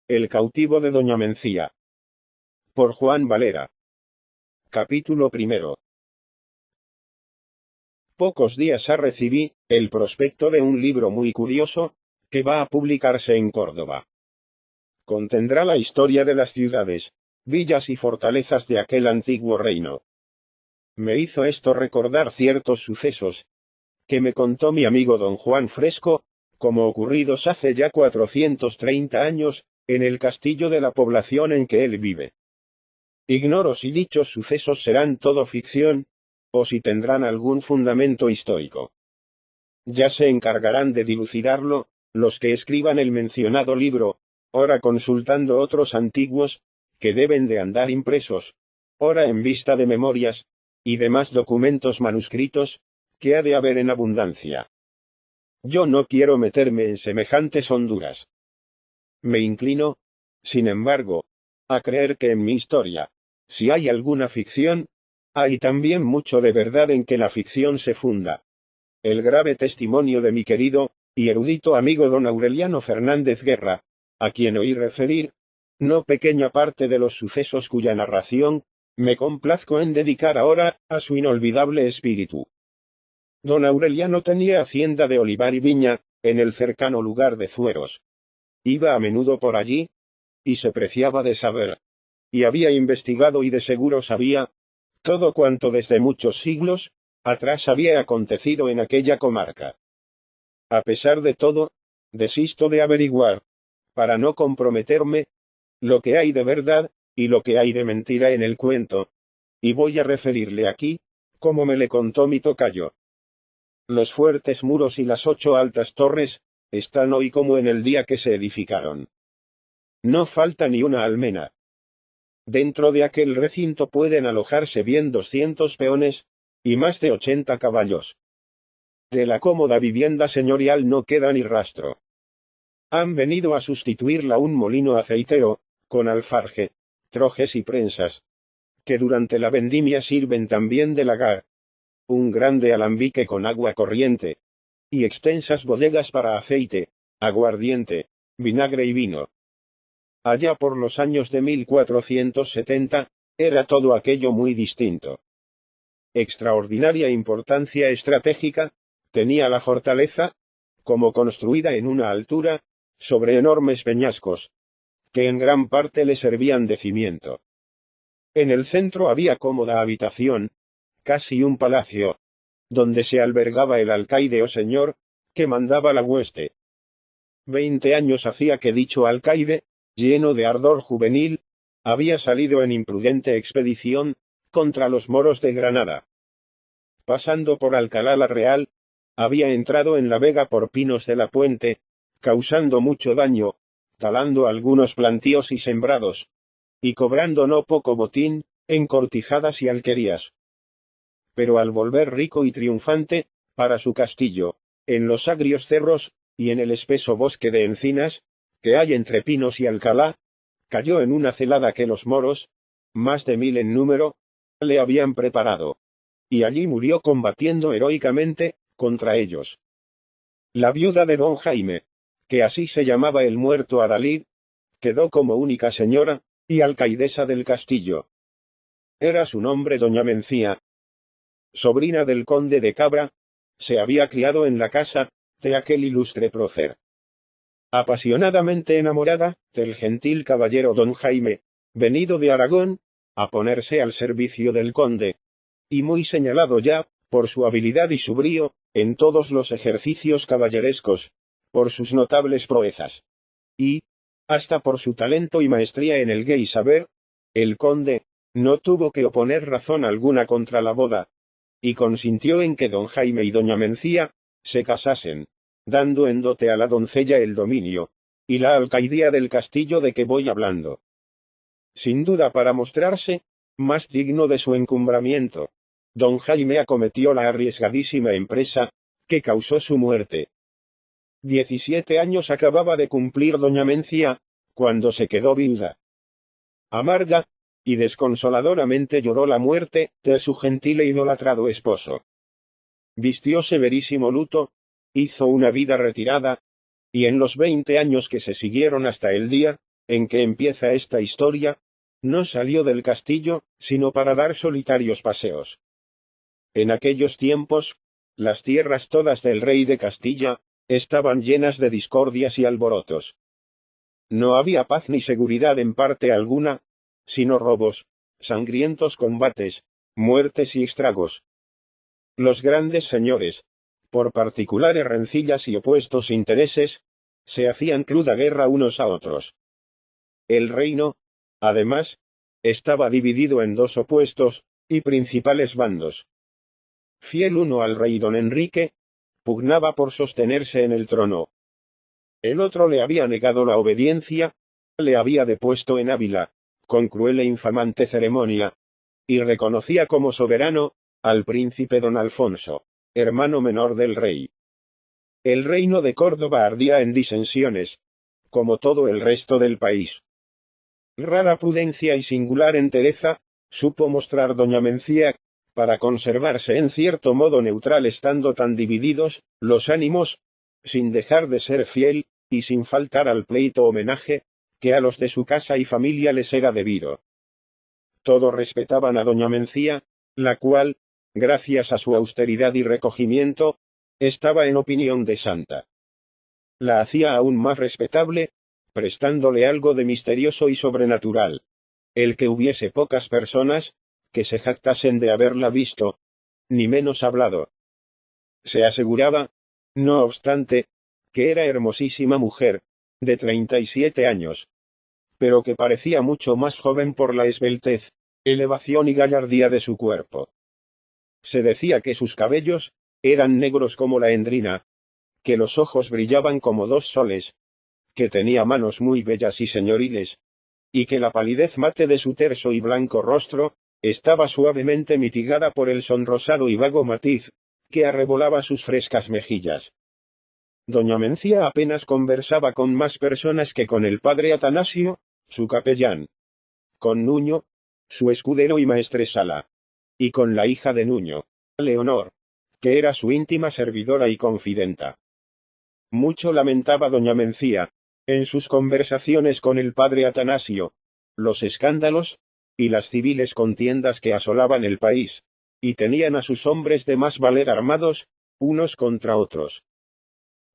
El cautivo de Doña Mencía. Por Juan Valera. Capítulo primero. Pocos días recibí el prospecto de un libro muy curioso, que va a publicarse en Córdoba. Contendrá la historia de las ciudades, villas y fortalezas de aquel antiguo reino. Me hizo esto recordar ciertos sucesos, que me contó mi amigo don Juan Fresco, como ocurridos hace ya 430 años, en el castillo de la población en que él vive. Ignoro si dichos sucesos serán todo ficción, o si tendrán algún fundamento histórico. Ya se encargarán de dilucidarlo los que escriban el mencionado libro, ora consultando otros antiguos, que deben de andar impresos, ora en vista de memorias, y demás documentos manuscritos, que ha de haber en abundancia. Yo no quiero meterme en semejantes honduras. Me inclino, sin embargo, a creer que en mi historia, si hay alguna ficción, hay también mucho de verdad en que la ficción se funda. El grave testimonio de mi querido y erudito amigo don Aureliano Fernández Guerra, a quien oí referir no pequeña parte de los sucesos cuya narración me complazco en dedicar ahora a su inolvidable espíritu. Don Aureliano tenía hacienda de olivar y viña en el cercano lugar de Zueros. Iba a menudo por allí, y se preciaba de saber, y había investigado y de seguro sabía, todo cuanto desde muchos siglos atrás había acontecido en aquella comarca. A pesar de todo, desisto de averiguar, para no comprometerme, lo que hay de verdad, y lo que hay de mentira en el cuento, y voy a referirle aquí, como me le contó mi tocayo. Los fuertes muros y las 8 altas torres están hoy como en el día que se edificaron. No falta ni una almena. Dentro de aquel recinto pueden alojarse bien 200 peones, y más de 80 caballos. De la cómoda vivienda señorial no queda ni rastro. Han venido a sustituirla un molino aceitero, con alfarje, trojes y prensas, que durante la vendimia sirven también de lagar, un grande alambique con agua corriente, y extensas bodegas para aceite, aguardiente, vinagre y vino. Allá por los años de 1470, era todo aquello muy distinto. Extraordinaria importancia estratégica tenía la fortaleza, como construida en una altura, sobre enormes peñascos, que en gran parte le servían de cimiento. En el centro había cómoda habitación, casi un palacio, donde se albergaba el alcaide o señor, que mandaba la hueste. 20 años hacía que dicho alcaide, lleno de ardor juvenil, había salido en imprudente expedición contra los moros de Granada. Pasando por Alcalá la Real, había entrado en la vega por Pinos de la Puente, causando mucho daño, talando algunos plantíos y sembrados, y cobrando no poco botín, en cortijadas y alquerías. Pero al volver rico y triunfante, para su castillo, en los agrios cerros, y en el espeso bosque de encinas, que hay entre Pinos y Alcalá, cayó en una celada que los moros, más de 1000 en número, le habían preparado. Y allí murió combatiendo heroicamente contra ellos. La viuda de don Jaime, que así se llamaba el muerto adalid, quedó como única señora y alcaidesa del castillo. Era su nombre doña Mencía. Sobrina del conde de Cabra, se había criado en la casa de aquel ilustre prócer. Apasionadamente enamorada del gentil caballero don Jaime, venido de Aragón, a ponerse al servicio del conde, y muy señalado ya, por su habilidad y su brío, en todos los ejercicios caballerescos, por sus notables proezas, y, hasta por su talento y maestría en el gay saber, el conde no tuvo que oponer razón alguna contra la boda, y consintió en que don Jaime y doña Mencía se casasen, dando en dote a la doncella el dominio y la alcaidía del castillo de que voy hablando. Sin duda, para mostrarse más digno de su encumbramiento, don Jaime acometió la arriesgadísima empresa que causó su muerte. 17 años acababa de cumplir doña Mencía cuando se quedó viuda. Amarga y desconsoladoramente lloró la muerte de su gentil e idolatrado esposo. Vistió severísimo luto, hizo una vida retirada, y en los 20 años que se siguieron hasta el día en que empieza esta historia, no salió del castillo, sino para dar solitarios paseos. En aquellos tiempos, las tierras todas del rey de Castilla, estaban llenas de discordias y alborotos. No había paz ni seguridad en parte alguna, sino robos, sangrientos combates, muertes y estragos. Los grandes señores, por particulares rencillas y opuestos intereses, se hacían cruda guerra unos a otros. El reino, además, estaba dividido en dos opuestos y principales bandos. Fiel uno al rey don Enrique, pugnaba por sostenerse en el trono. El otro le había negado la obediencia, le había depuesto en Ávila, con cruel e infamante ceremonia, y reconocía como soberano al príncipe don Alfonso, hermano menor del rey. El reino de Córdoba ardía en disensiones, como todo el resto del país. Rara prudencia y singular entereza supo mostrar doña Mencía, para conservarse en cierto modo neutral estando tan divididos los ánimos, sin dejar de ser fiel, y sin faltar al pleito homenaje, que a los de su casa y familia les era debido. Todos respetaban a doña Mencía, la cual, gracias a su austeridad y recogimiento, estaba en opinión de santa. La hacía aún más respetable, prestándole algo de misterioso y sobrenatural. El que hubiese pocas personas, que se jactasen de haberla visto, ni menos hablado. Se aseguraba, no obstante, que era hermosísima mujer, de 37 años, pero que parecía mucho más joven por la esbeltez, elevación y gallardía de su cuerpo. Se decía que sus cabellos eran negros como la endrina, que los ojos brillaban como dos soles, que tenía manos muy bellas y señoriles, y que la palidez mate de su terso y blanco rostro estaba suavemente mitigada por el sonrosado y vago matiz que arrebolaba sus frescas mejillas. Doña Mencía apenas conversaba con más personas que con el padre Atanasio, su capellán, con Nuño, su escudero y maestresala, y con la hija de Nuño, Leonor, que era su íntima servidora y confidenta. Mucho lamentaba doña Mencía, en sus conversaciones con el padre Atanasio, los escándalos y las civiles contiendas que asolaban el país, y tenían a sus hombres de más valer armados, unos contra otros.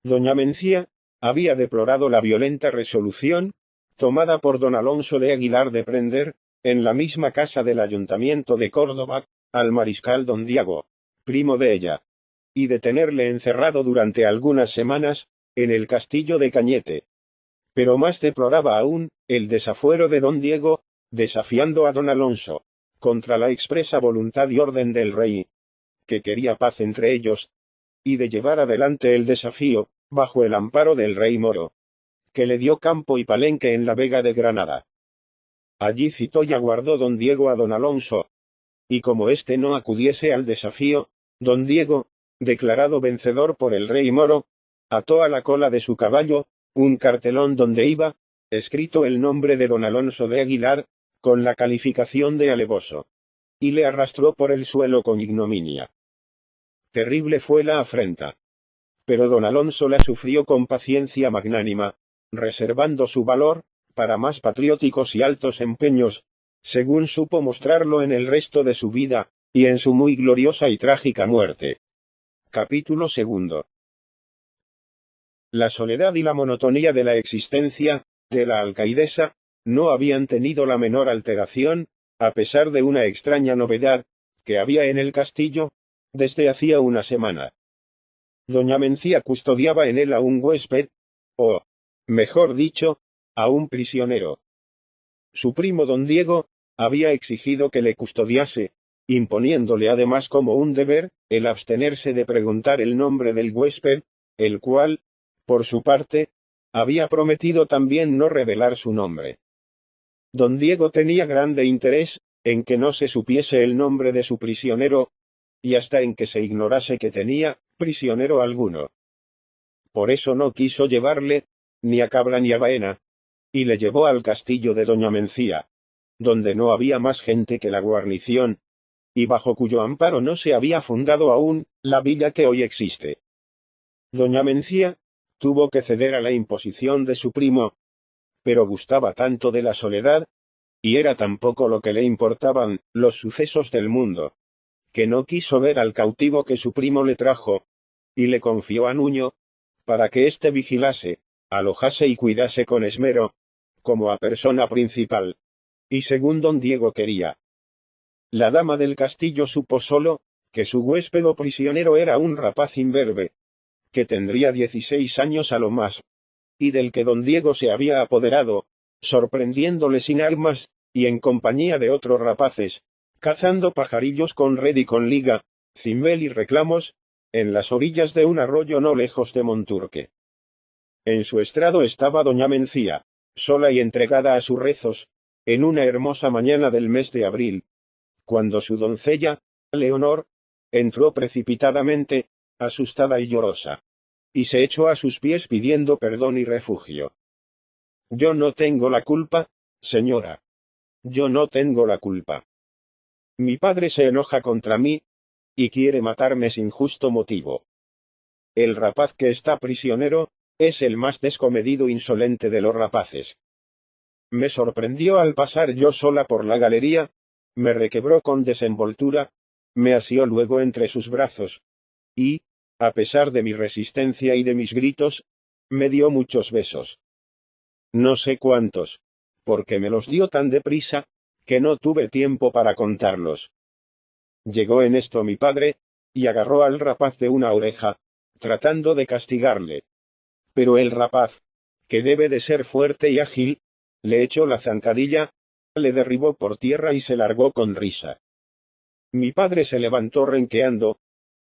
Doña Mencía había deplorado la violenta resolución tomada por don Alonso de Aguilar de prender, en la misma casa del Ayuntamiento de Córdoba, al mariscal don Diego, primo de ella, y de tenerle encerrado durante algunas semanas en el castillo de Cañete. Pero más deploraba aún el desafuero de don Diego, desafiando a don Alonso, contra la expresa voluntad y orden del rey, que quería paz entre ellos, y de llevar adelante el desafío, bajo el amparo del rey moro, que le dio campo y palenque en la Vega de Granada. Allí citó y aguardó don Diego a don Alonso, y como éste no acudiese al desafío, don Diego, declarado vencedor por el rey moro, ató a la cola de su caballo un cartelón donde iba escrito el nombre de don Alonso de Aguilar, con la calificación de alevoso, y le arrastró por el suelo con ignominia. Terrible fue la afrenta. Pero don Alonso la sufrió con paciencia magnánima, reservando su valor para más patrióticos y altos empeños, según supo mostrarlo en el resto de su vida, y en su muy gloriosa y trágica muerte. Capítulo 2. La soledad y la monotonía de la existencia de la alcaidesa no habían tenido la menor alteración, a pesar de una extraña novedad que había en el castillo desde hacía una semana. Doña Mencía custodiaba en él a un huésped, o, mejor dicho, a un prisionero. Su primo don Diego había exigido que le custodiase, imponiéndole además como un deber el abstenerse de preguntar el nombre del huésped, el cual, por su parte, había prometido también no revelar su nombre. Don Diego tenía grande interés en que no se supiese el nombre de su prisionero, y hasta en que se ignorase que tenía prisionero alguno. Por eso no quiso llevarle, ni a Cabra ni a Baena, y le llevó al castillo de doña Mencía, donde no había más gente que la guarnición, y bajo cuyo amparo no se había fundado aún la villa que hoy existe. Doña Mencía tuvo que ceder a la imposición de su primo, pero gustaba tanto de la soledad, y era tan poco lo que le importaban los sucesos del mundo, que no quiso ver al cautivo que su primo le trajo, y le confió a Nuño, para que éste vigilase, alojase y cuidase con esmero, como a persona principal, y según don Diego quería. La dama del castillo supo solo, que su huésped o prisionero era un rapaz imberbe, que tendría 16 años a lo más, y del que don Diego se había apoderado, sorprendiéndole sin armas, y en compañía de otros rapaces, cazando pajarillos con red y con liga, cimbel y reclamos, en las orillas de un arroyo no lejos de Monturque. En su estrado estaba doña Mencía, sola y entregada a sus rezos, en una hermosa mañana del mes de abril, cuando su doncella, Leonor, entró precipitadamente, asustada y llorosa, y se echó a sus pies pidiendo perdón y refugio. Yo no tengo la culpa, señora. Yo no tengo la culpa. Mi padre se enoja contra mí, y quiere matarme sin justo motivo. El rapaz que está prisionero, es el más descomedido e insolente de los rapaces. Me sorprendió al pasar yo sola por la galería, me requebró con desenvoltura, me asió luego entre sus brazos, y, a pesar de mi resistencia y de mis gritos, me dio muchos besos. No sé cuántos, porque me los dio tan deprisa, que no tuve tiempo para contarlos. Llegó en esto mi padre, y agarró al rapaz de una oreja, tratando de castigarle. Pero el rapaz, que debe de ser fuerte y ágil, le echó la zancadilla, le derribó por tierra y se largó con risa. Mi padre se levantó renqueando,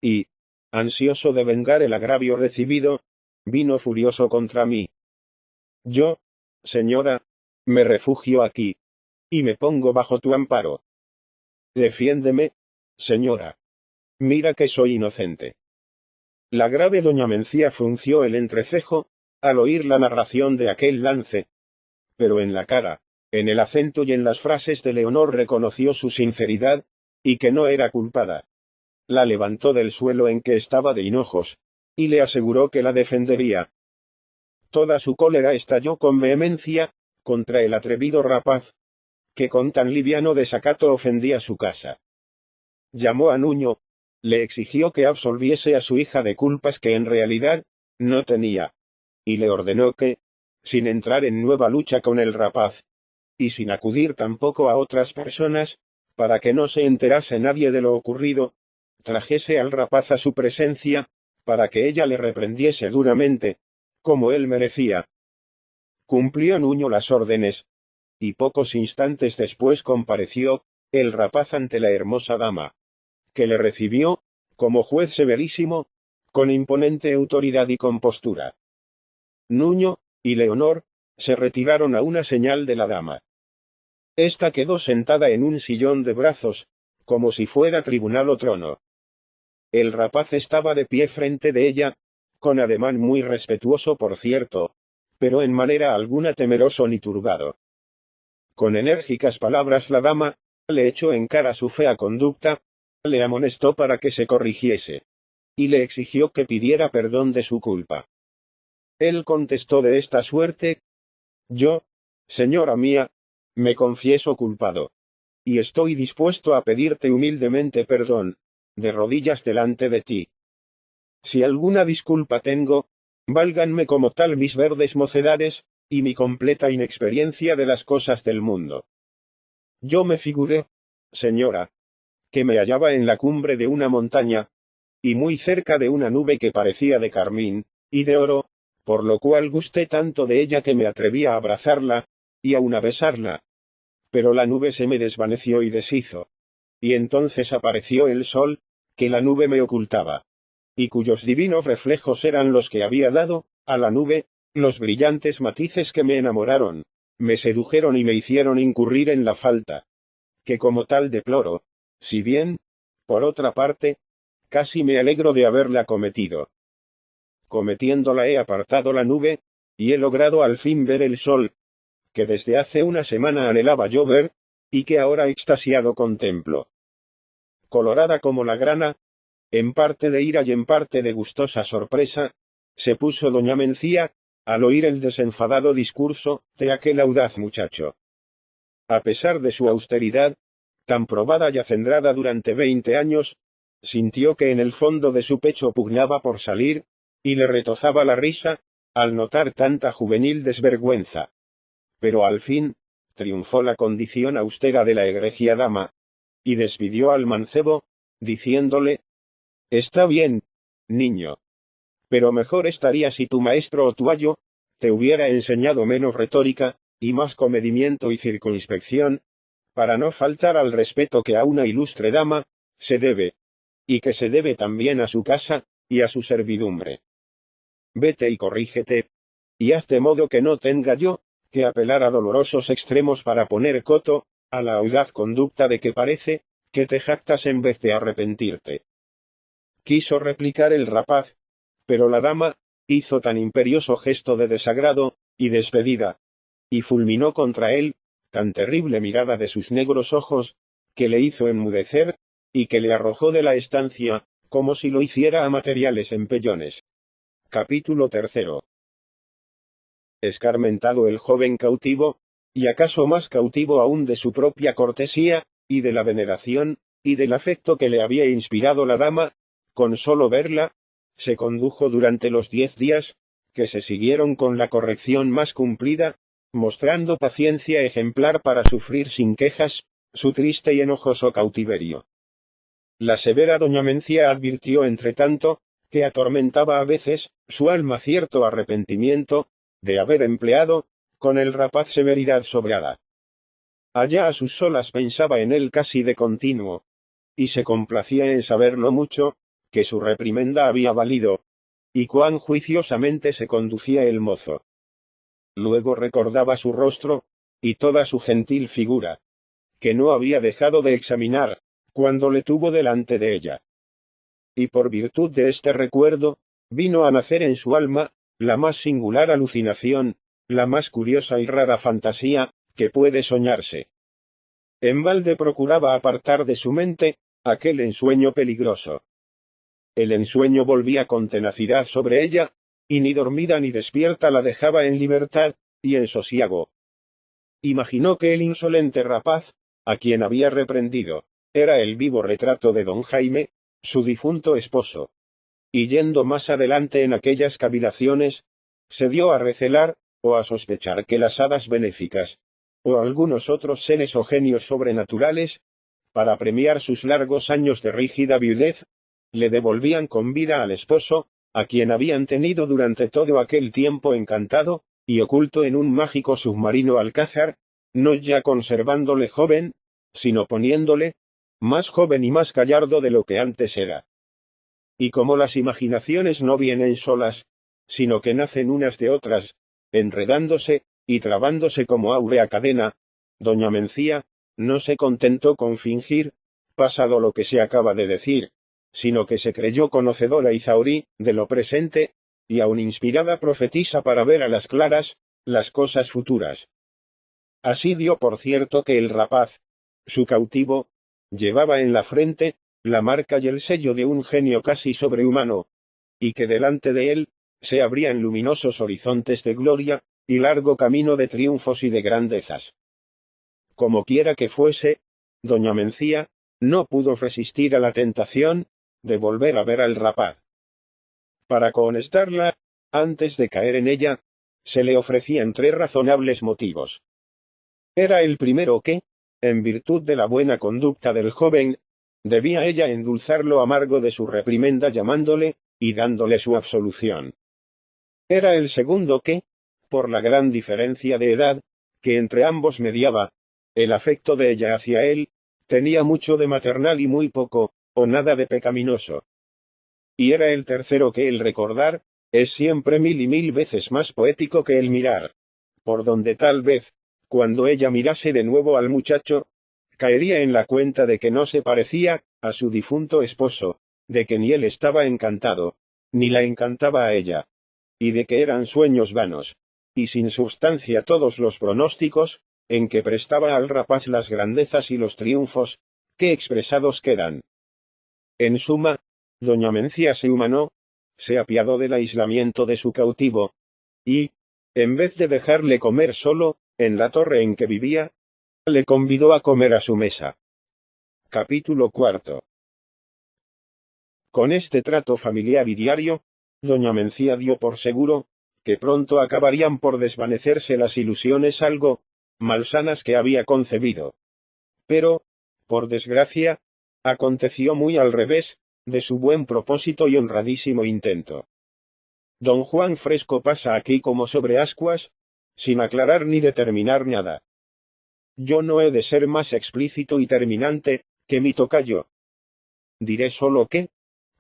y, ansioso de vengar el agravio recibido, vino furioso contra mí. Yo, señora, me refugio aquí, y me pongo bajo tu amparo. Defiéndeme, señora. Mira que soy inocente. La grave doña Mencía frunció el entrecejo, al oír la narración de aquel lance, pero en la cara, en el acento y en las frases de Leonor reconoció su sinceridad, y que no era culpada. La levantó del suelo en que estaba de hinojos, y le aseguró que la defendería. Toda su cólera estalló con vehemencia, contra el atrevido rapaz, que con tan liviano desacato ofendía su casa. Llamó a Nuño, le exigió que absolviese a su hija de culpas que en realidad no tenía, y le ordenó que, sin entrar en nueva lucha con el rapaz, y sin acudir tampoco a otras personas, para que no se enterase nadie de lo ocurrido, trajese al rapaz a su presencia, para que ella le reprendiese duramente, como él merecía. Cumplió Nuño las órdenes, y pocos instantes después compareció el rapaz ante la hermosa dama, que le recibió, como juez severísimo, con imponente autoridad y compostura. Nuño y Leonor se retiraron a una señal de la dama. Esta quedó sentada en un sillón de brazos, como si fuera tribunal o trono. El rapaz estaba de pie frente de ella, con ademán muy respetuoso por cierto, pero en manera alguna temeroso ni turbado. Con enérgicas palabras la dama le echó en cara su fea conducta, le amonestó para que se corrigiese, y le exigió que pidiera perdón de su culpa. Él contestó de esta suerte: yo, señora mía, me confieso culpado, y estoy dispuesto a pedirte humildemente perdón, de rodillas delante de ti. Si alguna disculpa tengo, válganme como tal mis verdes mocedades, y mi completa inexperiencia de las cosas del mundo. Yo me figuré, señora, que me hallaba en la cumbre de una montaña, y muy cerca de una nube que parecía de carmín, y de oro, por lo cual gusté tanto de ella que me atreví a abrazarla, y aun a besarla. Pero la nube se me desvaneció y deshizo. Y entonces apareció el sol, que la nube me ocultaba, y cuyos divinos reflejos eran los que había dado a la nube los brillantes matices que me enamoraron, me sedujeron y me hicieron incurrir en la falta, que como tal deploro, si bien, por otra parte, casi me alegro de haberla cometido. Cometiéndola he apartado la nube, y he logrado al fin ver el sol, que desde hace una semana anhelaba yo ver, y que ahora extasiado contemplo. Colorada como la grana, en parte de ira y en parte de gustosa sorpresa, se puso doña Mencía al oír el desenfadado discurso de aquel audaz muchacho. A pesar de su austeridad, tan probada y acendrada durante 20 años, sintió que en el fondo de su pecho pugnaba por salir, y le retozaba la risa, al notar tanta juvenil desvergüenza. Pero al fin, triunfó la condición austera de la egregia dama, y despidió al mancebo, diciéndole: «Está bien, niño. Pero mejor estaría si tu maestro o tu ayo te hubiera enseñado menos retórica, y más comedimiento y circunspección, para no faltar al respeto que a una ilustre dama se debe, y que se debe también a su casa y a su servidumbre. Vete y corrígete, y haz de modo que no tenga yo que apelar a dolorosos extremos para poner coto a la audaz conducta de que parece que te jactas en vez de arrepentirte». Quiso replicar el rapaz, pero la dama hizo tan imperioso gesto de desagrado y despedida, y fulminó contra él tan terrible mirada de sus negros ojos, que le hizo enmudecer, y que le arrojó de la estancia, como si lo hiciera a materiales empellones. Capítulo 3. Escarmentado el joven cautivo, y acaso más cautivo aún de su propia cortesía, y de la veneración, y del afecto que le había inspirado la dama, con solo verla, se condujo durante los 10 días, que se siguieron con la corrección más cumplida, mostrando paciencia ejemplar para sufrir sin quejas su triste y enojoso cautiverio. La severa doña Mencía advirtió entretanto, que atormentaba a veces su alma cierto arrepentimiento de haber empleado con el rapaz severidad sobrada. Allá a sus solas pensaba en él casi de continuo, y se complacía en saber lo mucho que su reprimenda había valido, y cuán juiciosamente se conducía el mozo. Luego recordaba su rostro, y toda su gentil figura, que no había dejado de examinar, cuando le tuvo delante de ella. Y por virtud de este recuerdo, vino a nacer en su alma la más singular alucinación, la más curiosa y rara fantasía que puede soñarse. En balde procuraba apartar de su mente aquel ensueño peligroso. El ensueño volvía con tenacidad sobre ella, y ni dormida ni despierta la dejaba en libertad y en sosiego. Imaginó que el insolente rapaz, a quien había reprendido, era el vivo retrato de don Jaime, su difunto esposo. Y yendo más adelante en aquellas cavilaciones, se dio a recelar, o a sospechar que las hadas benéficas, o algunos otros seres o genios sobrenaturales, para premiar sus largos años de rígida viudez, le devolvían con vida al esposo, a quien habían tenido durante todo aquel tiempo encantado, y oculto en un mágico submarino alcázar, no ya conservándole joven, sino poniéndole más joven y más gallardo de lo que antes era. Y como las imaginaciones no vienen solas, sino que nacen unas de otras, enredándose y trabándose como áurea cadena, doña Mencía no se contentó con fingir, pasado lo que se acaba de decir, sino que se creyó conocedora y zahorí de lo presente, y aun inspirada profetisa para ver a las claras las cosas futuras. Así dio por cierto que el rapaz, su cautivo, llevaba en la frente la marca y el sello de un genio casi sobrehumano, y que delante de él se abrían luminosos horizontes de gloria, y largo camino de triunfos y de grandezas. Como quiera que fuese, doña Mencía no pudo resistir a la tentación de volver a ver al rapaz. Para cohonestarla, antes de caer en ella, se le ofrecían 3 razonables motivos. Era el primero que, en virtud de la buena conducta del joven, debía ella endulzar lo amargo de su reprimenda llamándole y dándole su absolución. Era el segundo que, por la gran diferencia de edad que entre ambos mediaba, el afecto de ella hacia él tenía mucho de maternal y muy poco, o nada de pecaminoso. Y era el tercero que el recordar es siempre 1000 y 1000 veces más poético que el mirar, por donde tal vez, cuando ella mirase de nuevo al muchacho, caería en la cuenta de que no se parecía a su difunto esposo, de que ni él estaba encantado, ni la encantaba a ella, y de que eran sueños vanos, y sin sustancia todos los pronósticos, en que prestaba al rapaz las grandezas y los triunfos, que expresados quedan. En suma, doña Mencía se humanó, se apiadó del aislamiento de su cautivo, y, en vez de dejarle comer solo, en la torre en que vivía, le convidó a comer a su mesa. Capítulo 4. Con este trato familiar y diario, doña Mencía dio por seguro que pronto acabarían por desvanecerse las ilusiones algo malsanas que había concebido. Pero, por desgracia, aconteció muy al revés de su buen propósito y honradísimo intento. Don Juan Fresco pasa aquí como sobre ascuas, sin aclarar ni determinar nada. Yo no he de ser más explícito y terminante que mi tocayo. Diré solo que,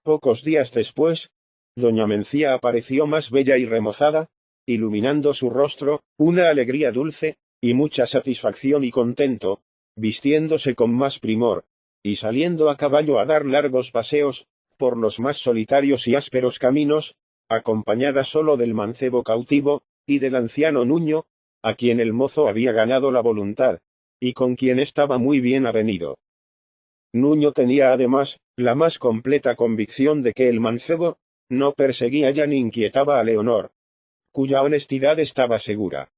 pocos días después, doña Mencía apareció más bella y remozada, iluminando su rostro, una alegría dulce, y mucha satisfacción y contento, vistiéndose con más primor, y saliendo a caballo a dar largos paseos, por los más solitarios y ásperos caminos, acompañada solo del mancebo cautivo, y del anciano Nuño, a quien el mozo había ganado la voluntad, y con quien estaba muy bien avenido. Nuño tenía además la más completa convicción de que el mancebo no perseguía ya ni inquietaba a Leonor, cuya honestidad estaba segura.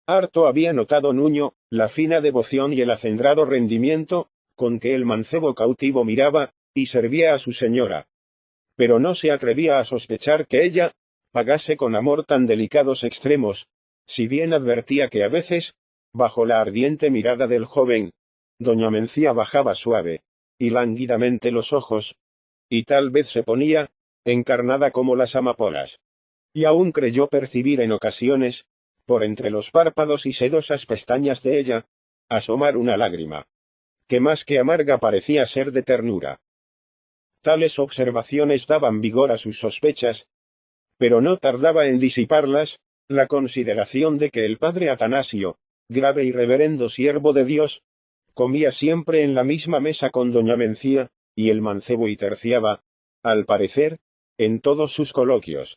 Harto había notado Nuño la fina devoción y el acendrado rendimiento con que el mancebo cautivo miraba y servía a su señora. Pero no se atrevía a sospechar que ella pagase con amor tan delicados extremos, si bien advertía que a veces, bajo la ardiente mirada del joven, doña Mencía bajaba suave y lánguidamente los ojos, y tal vez se ponía encarnada como las amapolas. Y aún creyó percibir en ocasiones, por entre los párpados y sedosas pestañas de ella, asomar una lágrima, que más que amarga parecía ser de ternura. Tales observaciones daban vigor a sus sospechas, pero no tardaba en disiparlas la consideración de que el padre Atanasio, grave y reverendo siervo de Dios, comía siempre en la misma mesa con doña Mencía, y el mancebo y terciaba, al parecer, en todos sus coloquios.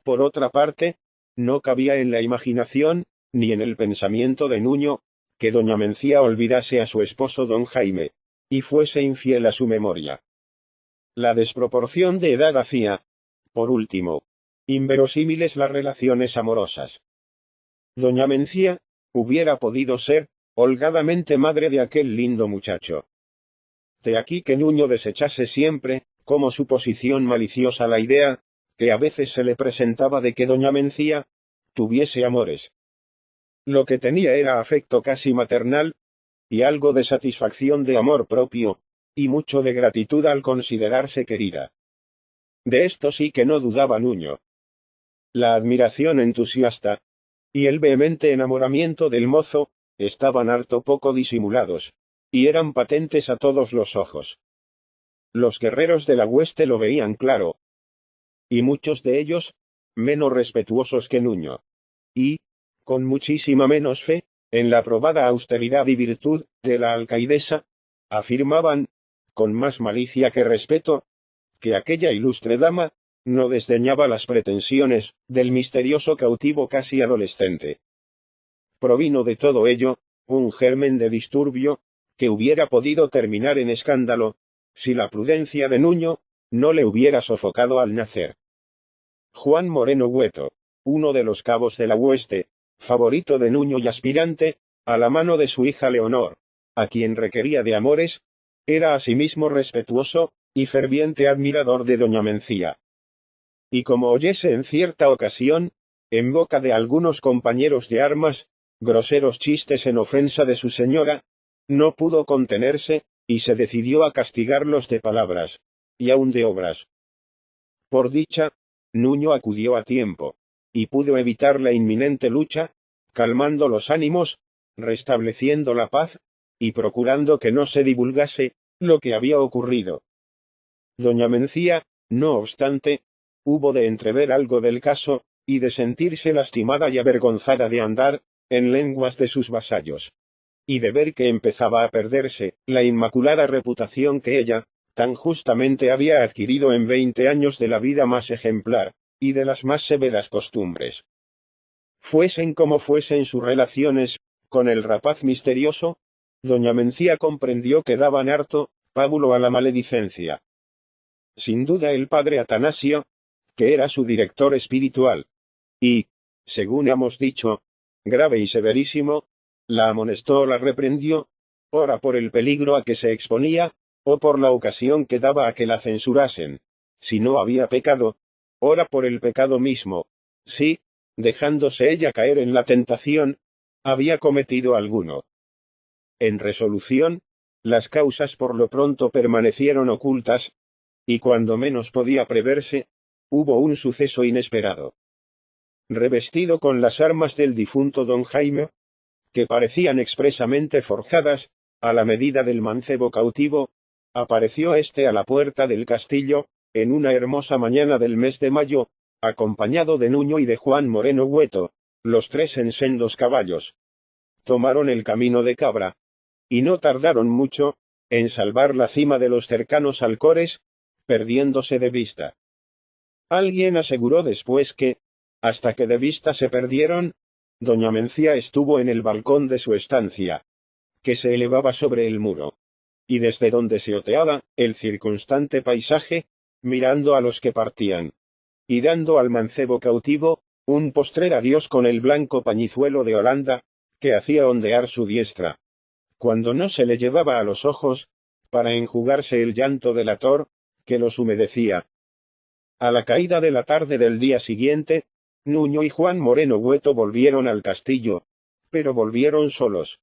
Por otra parte, no cabía en la imaginación, ni en el pensamiento de Nuño, que doña Mencía olvidase a su esposo don Jaime, y fuese infiel a su memoria. La desproporción de edad hacía, por último, inverosímiles las relaciones amorosas. Doña Mencía hubiera podido ser holgadamente madre de aquel lindo muchacho. De aquí que Nuño desechase siempre, como suposición maliciosa, la idea que a veces se le presentaba de que doña Mencía tuviese amores. Lo que tenía era afecto casi maternal, y algo de satisfacción de amor propio, y mucho de gratitud al considerarse querida. De esto sí que no dudaba Nuño. La admiración entusiasta y el vehemente enamoramiento del mozo estaban harto poco disimulados, y eran patentes a todos los ojos. Los guerreros de la hueste lo veían claro, y muchos de ellos, menos respetuosos que Nuño, y, con muchísima menos fe, en la probada austeridad y virtud de la alcaidesa, afirmaban, con más malicia que respeto, que aquella ilustre dama no desdeñaba las pretensiones del misterioso cautivo casi adolescente. Provino de todo ello un germen de disturbio, que hubiera podido terminar en escándalo, si la prudencia de Nuño no le hubiera sofocado al nacer. Juan Moreno Hueto, uno de los cabos de la hueste, favorito de Nuño y aspirante a la mano de su hija Leonor, a quien requería de amores, era asimismo respetuoso y ferviente admirador de doña Mencía. Y como oyese en cierta ocasión, en boca de algunos compañeros de armas, groseros chistes en ofensa de su señora, no pudo contenerse, y se decidió a castigarlos de palabras, y aun de obras. Por dicha, Nuño acudió a tiempo, y pudo evitar la inminente lucha, calmando los ánimos, restableciendo la paz, y procurando que no se divulgase lo que había ocurrido. Doña Mencía, no obstante, hubo de entrever algo del caso, y de sentirse lastimada y avergonzada de andar en lenguas de sus vasallos, y de ver que empezaba a perderse la inmaculada reputación que ella tan justamente había adquirido en 20 años de la vida más ejemplar, y de las más severas costumbres. Fuesen como fuesen sus relaciones con el rapaz misterioso, doña Mencía comprendió que daban harto pábulo a la maledicencia. Sin duda el padre Atanasio, que era su director espiritual, y, según hemos dicho, grave y severísimo, la amonestó o la reprendió, ora por el peligro a que se exponía, o por la ocasión que daba a que la censurasen. Si no había pecado, ora por el pecado mismo. Si, dejándose ella caer en la tentación, había cometido alguno. En resolución, las causas por lo pronto permanecieron ocultas, y cuando menos podía preverse, hubo un suceso inesperado. Revestido con las armas del difunto don Jaime, que parecían expresamente forjadas, a la medida del mancebo cautivo, apareció éste a la puerta del castillo, en una hermosa mañana del mes de mayo, acompañado de Nuño y de Juan Moreno Hueto, los tres en sendos caballos. Tomaron el camino de Cabra, y no tardaron mucho, en salvar la cima de los cercanos Alcores, perdiéndose de vista. Alguien aseguró después que, hasta que de vista se perdieron, doña Mencía estuvo en el balcón de su estancia, que se elevaba sobre el muro, y desde donde se oteaba el circunstante paisaje, mirando a los que partían, y dando al mancebo cautivo un postrer adiós con el blanco pañizuelo de Holanda, que hacía ondear su diestra, cuando no se le llevaba a los ojos, para enjugarse el llanto delator, que los humedecía. A la caída de la tarde del día siguiente, Nuño y Juan Moreno Hueto volvieron al castillo, pero volvieron solos.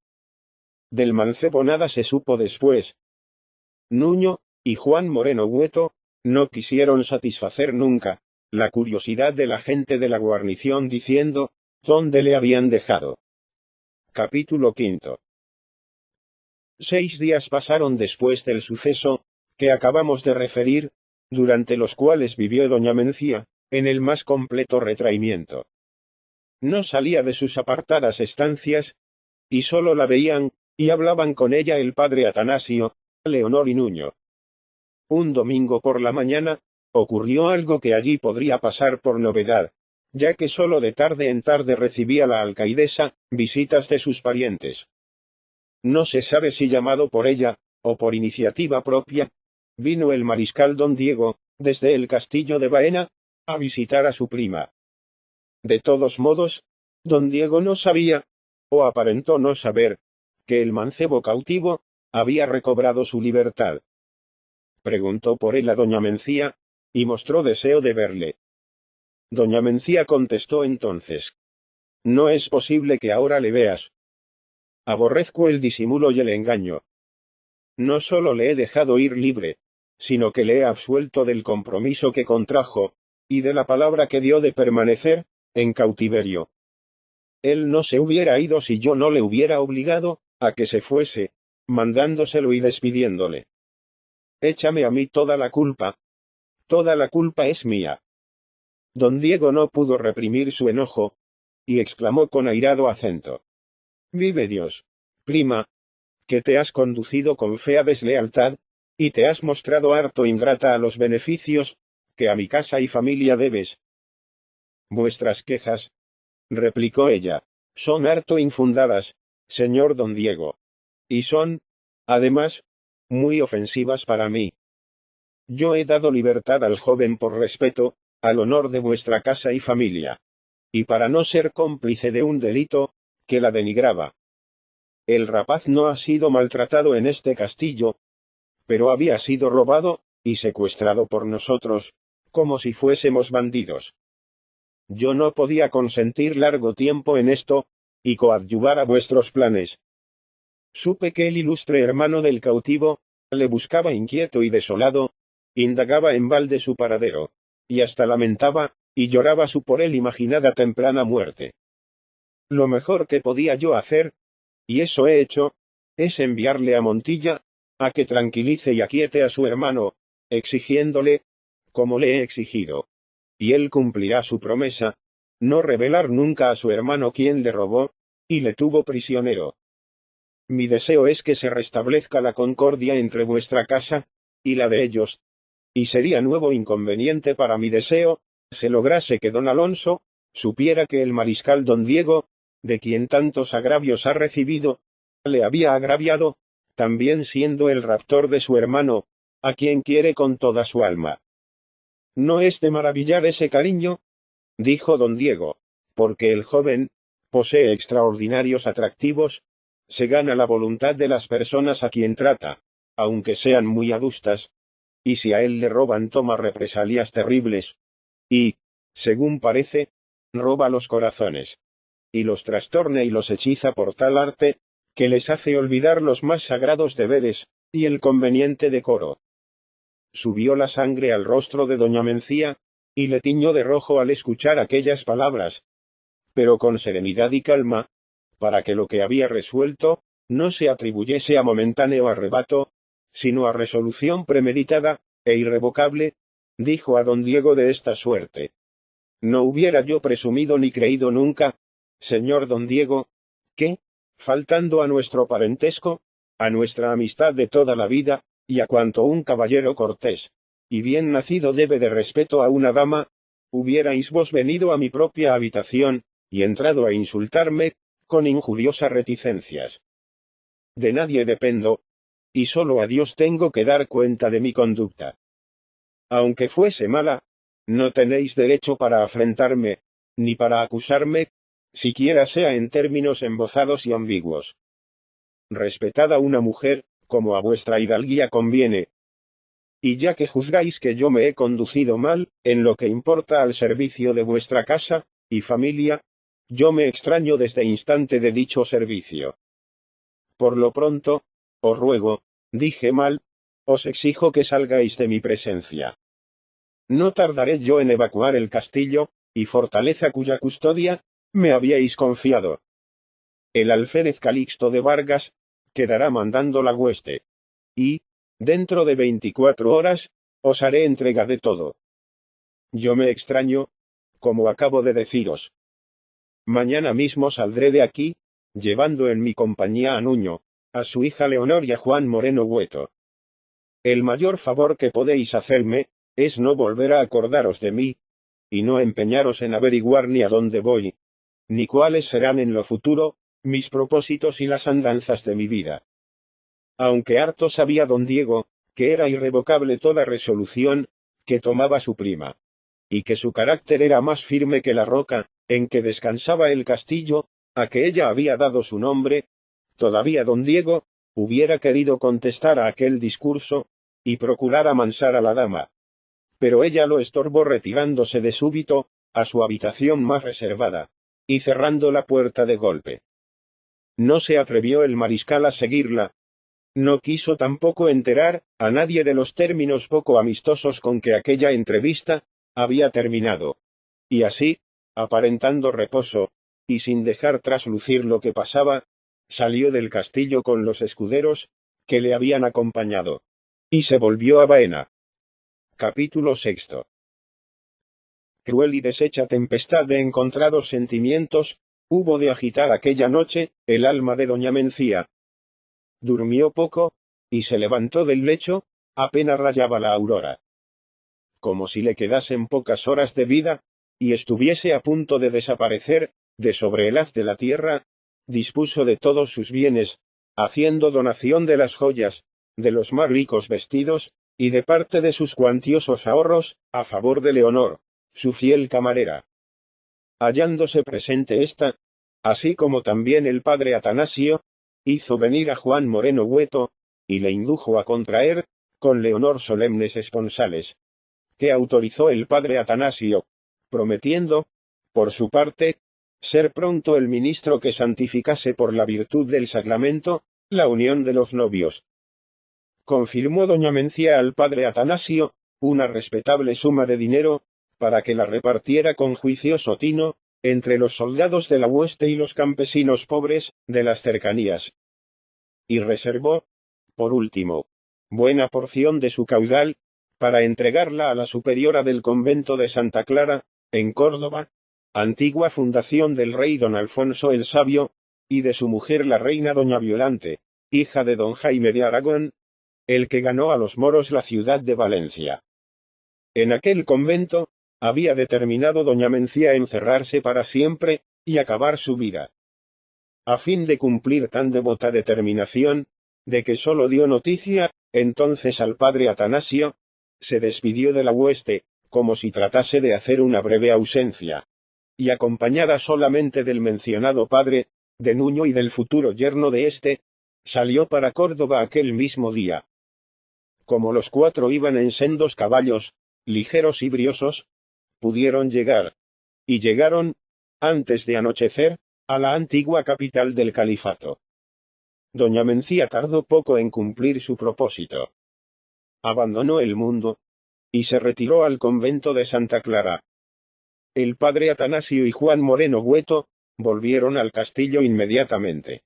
Del mancebo nada se supo después. Nuño y Juan Moreno Hueto no quisieron satisfacer nunca la curiosidad de la gente de la guarnición diciendo dónde le habían dejado. Capítulo 5. 6 días pasaron después del suceso que acabamos de referir, durante los cuales vivió doña Mencía, en el más completo retraimiento. No salía de sus apartadas estancias, y solo la veían, y hablaban con ella el padre Atanasio, Leonor y Nuño. Un domingo por la mañana, ocurrió algo que allí podría pasar por novedad, ya que solo de tarde en tarde recibía la alcaidesa visitas de sus parientes. No se sabe si llamado por ella, o por iniciativa propia, vino el mariscal don Diego, desde el castillo de Baena, a visitar a su prima. De todos modos, don Diego no sabía, o aparentó no saber, que el mancebo cautivo había recobrado su libertad. Preguntó por él a doña Mencía, y mostró deseo de verle. Doña Mencía contestó entonces: no es posible que ahora le veas. Aborrezco el disimulo y el engaño. No solo le he dejado ir libre, sino que le he absuelto del compromiso que contrajo, y de la palabra que dio de permanecer en cautiverio. Él no se hubiera ido si yo no le hubiera obligado a que se fuese, mandándoselo y despidiéndole. Échame a mí toda la culpa. Toda la culpa es mía. Don Diego no pudo reprimir su enojo, y exclamó con airado acento: vive Dios, prima, que te has conducido con fea deslealtad, y te has mostrado harto ingrata a los beneficios que a mi casa y familia debes. Vuestras quejas, replicó ella, son harto infundadas, señor don Diego, y son, además, muy ofensivas para mí. Yo he dado libertad al joven por respeto al honor de vuestra casa y familia, y para no ser cómplice de un delito que la denigraba. El rapaz no ha sido maltratado en este castillo, pero había sido robado y secuestrado por nosotros, como si fuésemos bandidos. Yo no podía consentir largo tiempo en esto, y coadyuvar a vuestros planes. Supe que el ilustre hermano del cautivo le buscaba inquieto y desolado, indagaba en balde su paradero, y hasta lamentaba y lloraba su por él imaginada temprana muerte. Lo mejor que podía yo hacer, y eso he hecho, es enviarle a Montilla, a que tranquilice y aquiete a su hermano, exigiéndole, como le he exigido, y él cumplirá su promesa, no revelar nunca a su hermano quién le robó, y le tuvo prisionero. Mi deseo es que se restablezca la concordia entre vuestra casa y la de ellos, y sería nuevo inconveniente para mi deseo, se lograse que don Alonso supiera que el mariscal don Diego, de quien tantos agravios ha recibido, le había agraviado, también siendo el raptor de su hermano, a quien quiere con toda su alma. ¿No es de maravillar ese cariño?, dijo don Diego, porque el joven posee extraordinarios atractivos, se gana la voluntad de las personas a quien trata, aunque sean muy adustas, y si a él le roban toma represalias terribles, y, según parece, roba los corazones, y los trastorna y los hechiza por tal arte, que les hace olvidar los más sagrados deberes, y el conveniente decoro. Subió la sangre al rostro de doña Mencía, y le tiñó de rojo al escuchar aquellas palabras, pero con serenidad y calma, para que lo que había resuelto, no se atribuyese a momentáneo arrebato, sino a resolución premeditada, e irrevocable, dijo a don Diego de esta suerte: no hubiera yo presumido ni creído nunca, señor don Diego, que, faltando a nuestro parentesco, a nuestra amistad de toda la vida, y a cuanto un caballero cortés y bien nacido debe de respeto a una dama, hubierais vos venido a mi propia habitación, y entrado a insultarme, con injuriosas reticencias. De nadie dependo, y solo a Dios tengo que dar cuenta de mi conducta. Aunque fuese mala, no tenéis derecho para afrentarme, ni para acusarme, siquiera sea en términos embozados y ambiguos. Respetad a una mujer, como a vuestra hidalguía conviene. Y ya que juzgáis que yo me he conducido mal, en lo que importa al servicio de vuestra casa y familia, yo me extraño desde instante de dicho servicio. Por lo pronto, os ruego, dije mal, os exijo que salgáis de mi presencia. No tardaré yo en evacuar el castillo y fortaleza cuya custodia me habíais confiado. El alférez Calixto de Vargas quedará mandando la hueste, y, dentro de 24 horas, os haré entrega de todo. Yo me extraño, como acabo de deciros. Mañana mismo saldré de aquí, llevando en mi compañía a Nuño, a su hija Leonor y a Juan Moreno Hueto. El mayor favor que podéis hacerme, es no volver a acordaros de mí, y no empeñaros en averiguar ni a dónde voy, ni cuáles serán en lo futuro, mis propósitos y las andanzas de mi vida. Aunque harto sabía don Diego, que era irrevocable toda resolución que tomaba su prima, y que su carácter era más firme que la roca en que descansaba el castillo, a que ella había dado su nombre, todavía don Diego hubiera querido contestar a aquel discurso, y procurar amansar a la dama. Pero ella lo estorbó retirándose de súbito a su habitación más reservada, y cerrando la puerta de golpe. No se atrevió el mariscal a seguirla. No quiso tampoco enterar a nadie de los términos poco amistosos con que aquella entrevista había terminado. Y así, aparentando reposo, y sin dejar traslucir lo que pasaba, salió del castillo con los escuderos que le habían acompañado, y se volvió a Baena. Capítulo 6. Cruel y deshecha tempestad de encontrados sentimientos hubo de agitar aquella noche el alma de doña Mencía. Durmió poco, y se levantó del lecho apenas rayaba la aurora. Como si le quedasen pocas horas de vida, y estuviese a punto de desaparecer de sobre el haz de la tierra, dispuso de todos sus bienes, haciendo donación de las joyas, de los más ricos vestidos, y de parte de sus cuantiosos ahorros, a favor de Leonor, su fiel camarera. Hallándose presente ésta, así como también el padre Atanasio, hizo venir a Juan Moreno Hueto, y le indujo a contraer, con Leonor solemnes esponsales, que autorizó el padre Atanasio, prometiendo, por su parte, ser pronto el ministro que santificase por la virtud del sacramento, la unión de los novios. Confirmó doña Mencía al padre Atanasio una respetable suma de dinero, para que la repartiera con juicioso tino, entre los soldados de la hueste y los campesinos pobres de las cercanías. Y reservó, por último, buena porción de su caudal, para entregarla a la superiora del convento de Santa Clara, en Córdoba, antigua fundación del rey don Alfonso el Sabio, y de su mujer la reina doña Violante, hija de don Jaime de Aragón, el que ganó a los moros la ciudad de Valencia. En aquel convento, había determinado doña Mencía encerrarse para siempre, y acabar su vida. A fin de cumplir tan devota determinación, de que sólo dio noticia, entonces al padre Atanasio, se despidió de la hueste, como si tratase de hacer una breve ausencia, y acompañada solamente del mencionado padre, de Nuño y del futuro yerno de éste, salió para Córdoba aquel mismo día. Como los 4 iban en sendos caballos, ligeros y briosos, pudieron llegar, y llegaron, antes de anochecer, a la antigua capital del califato. Doña Mencía tardó poco en cumplir su propósito. Abandonó el mundo, y se retiró al convento de Santa Clara. El padre Atanasio y Juan Moreno Hueto volvieron al castillo inmediatamente.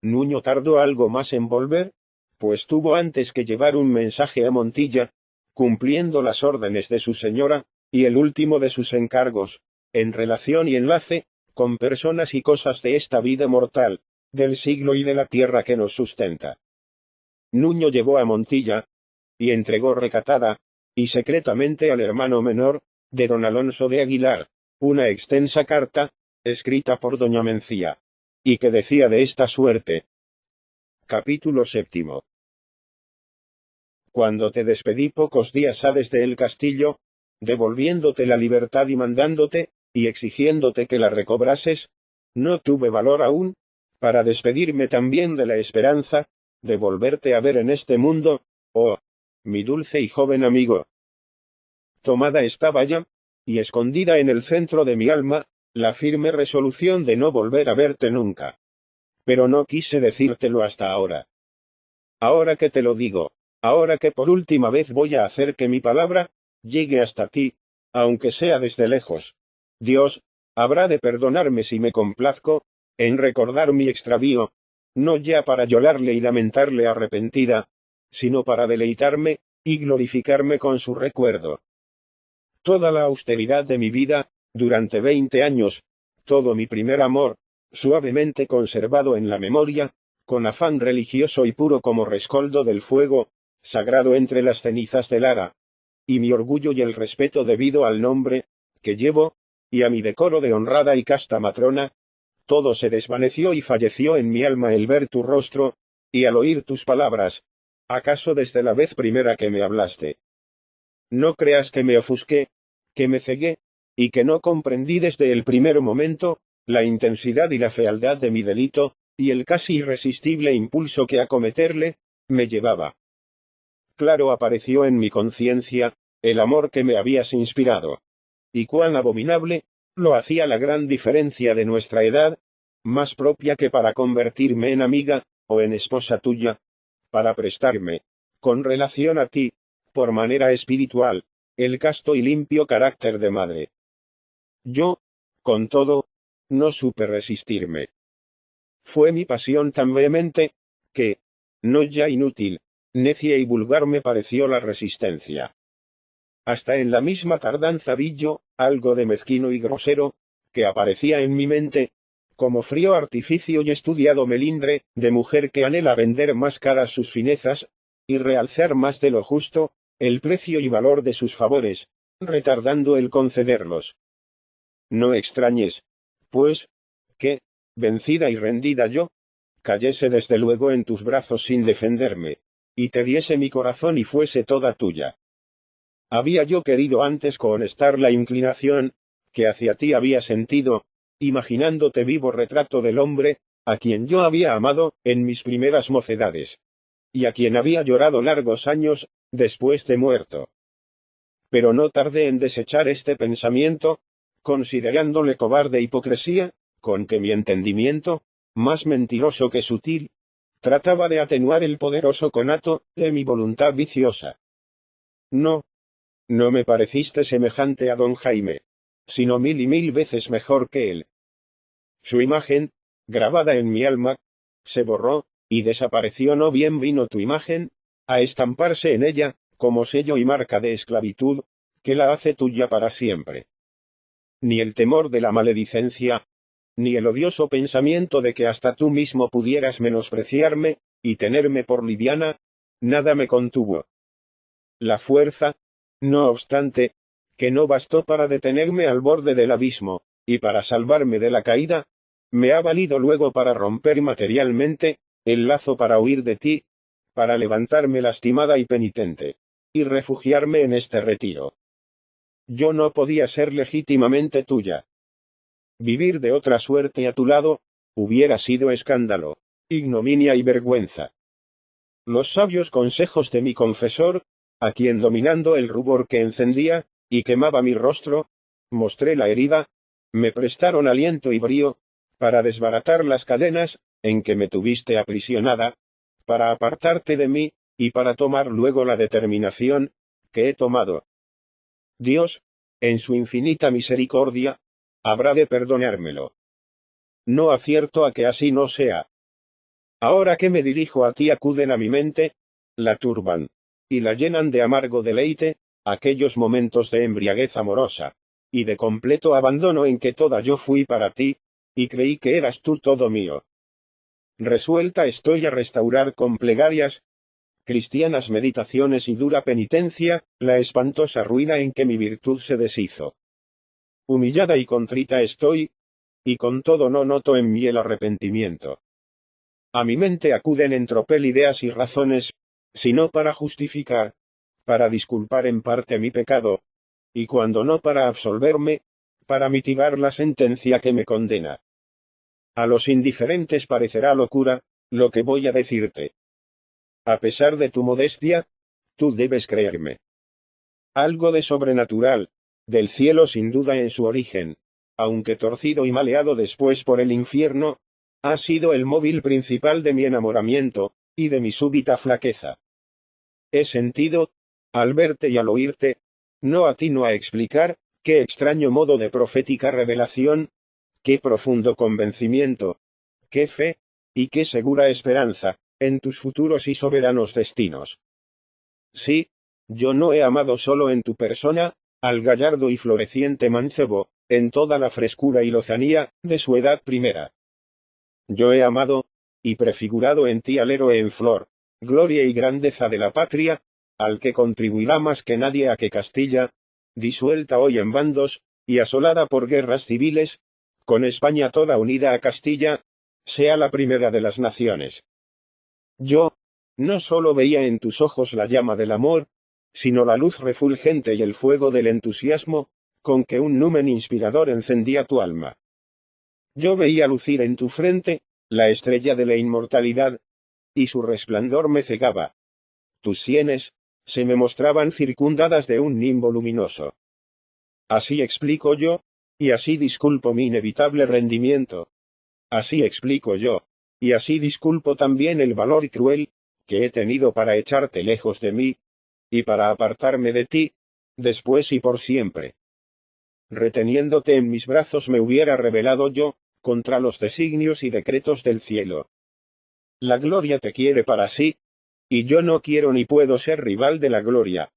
Nuño tardó algo más en volver, pues tuvo antes que llevar un mensaje a Montilla, cumpliendo las órdenes de su señora, y el último de sus encargos, en relación y enlace, con personas y cosas de esta vida mortal, del siglo y de la tierra que nos sustenta. Nuño llevó a Montilla, y entregó recatada, y secretamente al hermano menor, de don Alonso de Aguilar, una extensa carta, escrita por doña Mencía, y que decía de esta suerte. Capítulo 7. Cuando te despedí pocos días ha desde el castillo, devolviéndote la libertad y mandándote, y exigiéndote que la recobrases, no tuve valor aún, para despedirme también de la esperanza, de volverte a ver en este mundo, oh, mi dulce y joven amigo. Tomada estaba ya, y escondida en el centro de mi alma, la firme resolución de no volver a verte nunca. Pero no quise decírtelo hasta ahora. Ahora que te lo digo, ahora que por última vez voy a hacer que mi palabra llegue hasta ti, aunque sea desde lejos, Dios habrá de perdonarme si me complazco en recordar mi extravío, no ya para llorarle y lamentarle arrepentida, sino para deleitarme y glorificarme con su recuerdo. Toda la austeridad de mi vida, durante 20 años, todo mi primer amor, suavemente conservado en la memoria, con afán religioso y puro como rescoldo del fuego, sagrado entre las cenizas del ara, y mi orgullo y el respeto debido al nombre que llevo, y a mi decoro de honrada y casta matrona, todo se desvaneció y falleció en mi alma el ver tu rostro, y al oír tus palabras, acaso desde la vez primera que me hablaste. No creas que me ofusqué, que me cegué, y que no comprendí desde el primer momento, la intensidad y la fealdad de mi delito, y el casi irresistible impulso que a cometerle me llevaba. Claro apareció en mi conciencia, el amor que me habías inspirado. Y cuán abominable, lo hacía la gran diferencia de nuestra edad, más propia que para convertirme en amiga, o en esposa tuya, para prestarme, con relación a ti, por manera espiritual, el casto y limpio carácter de madre. Yo, con todo, no supe resistirme. Fue mi pasión tan vehemente, que, no ya inútil, necia y vulgar me pareció la resistencia. Hasta en la misma tardanza vi yo, algo de mezquino y grosero, que aparecía en mi mente, como frío artificio y estudiado melindre, de mujer que anhela vender más caras sus finezas, y realzar más de lo justo, el precio y valor de sus favores, retardando el concederlos. No extrañes, pues, que, vencida y rendida yo, cayese desde luego en tus brazos sin defenderme, y te diese mi corazón y fuese toda tuya. Había yo querido antes cohonestar la inclinación, que hacia ti había sentido, imaginándote vivo retrato del hombre, a quien yo había amado, en mis primeras mocedades, y a quien había llorado largos años, después de muerto. Pero no tardé en desechar este pensamiento, considerándole cobarde hipocresía, con que mi entendimiento, más mentiroso que sutil, trataba de atenuar el poderoso conato de mi voluntad viciosa. No me pareciste semejante a don Jaime, sino 1000 y 1000 veces mejor que él. Su imagen, grabada en mi alma, se borró, y desapareció. No bien vino tu imagen, a estamparse en ella, como sello y marca de esclavitud, que la hace tuya para siempre. Ni el temor de la maledicencia, ni el odioso pensamiento de que hasta tú mismo pudieras menospreciarme, y tenerme por liviana, nada me contuvo. La fuerza, no obstante, que no bastó para detenerme al borde del abismo, y para salvarme de la caída, me ha valido luego para romper materialmente el lazo para huir de ti, para levantarme lastimada y penitente, y refugiarme en este retiro. Yo no podía ser legítimamente tuya, Vivir de otra suerte a tu lado, hubiera sido escándalo, ignominia y vergüenza. Los sabios consejos de mi confesor, a quien dominando el rubor que encendía y quemaba mi rostro, mostré la herida, me prestaron aliento y brío, para desbaratar las cadenas en que me tuviste aprisionada, para apartarte de mí, y para tomar luego la determinación que he tomado. Dios, en su infinita misericordia, habrá de perdonármelo. No acierto a que así no sea. Ahora que me dirijo a ti acuden a mi mente, la turban, y la llenan de amargo deleite, aquellos momentos de embriaguez amorosa, y de completo abandono en que toda yo fui para ti, y creí que eras tú todo mío. Resuelta estoy a restaurar con plegarias, cristianas meditaciones y dura penitencia, la espantosa ruina en que mi virtud se deshizo. Humillada y contrita estoy, y con todo no noto en mí el arrepentimiento. A mi mente acuden en tropel ideas y razones, sino para justificar, para disculpar en parte mi pecado, y cuando no para absolverme, para mitigar la sentencia que me condena. A los indiferentes parecerá locura, lo que voy a decirte. A pesar de tu modestia, tú debes creerme. Algo de sobrenatural, del cielo sin duda en su origen, aunque torcido y maleado después por el infierno, ha sido el móvil principal de mi enamoramiento, y de mi súbita flaqueza. He sentido, al verte y al oírte, no atino a explicar, qué extraño modo de profética revelación, qué profundo convencimiento, qué fe, y qué segura esperanza, en tus futuros y soberanos destinos. Sí, yo no he amado solo en tu persona, al gallardo y floreciente mancebo, en toda la frescura y lozanía, de su edad primera. Yo he amado, y prefigurado en ti al héroe en flor, gloria y grandeza de la patria, al que contribuirá más que nadie a que Castilla, disuelta hoy en bandos, y asolada por guerras civiles, con España toda unida a Castilla, sea la primera de las naciones. Yo, no solo veía en tus ojos la llama del amor, sino la luz refulgente y el fuego del entusiasmo, con que un numen inspirador encendía tu alma. Yo veía lucir en tu frente, la estrella de la inmortalidad, y su resplandor me cegaba. Tus sienes, se me mostraban circundadas de un nimbo luminoso. Así explico yo, y así disculpo mi inevitable rendimiento. Así explico yo, y así disculpo también el valor cruel, que he tenido para echarte lejos de mí, y para apartarme de ti, después y por siempre. Reteniéndote en mis brazos me hubiera rebelado yo, contra los designios y decretos del cielo. La gloria te quiere para sí, y yo no quiero ni puedo ser rival de la gloria.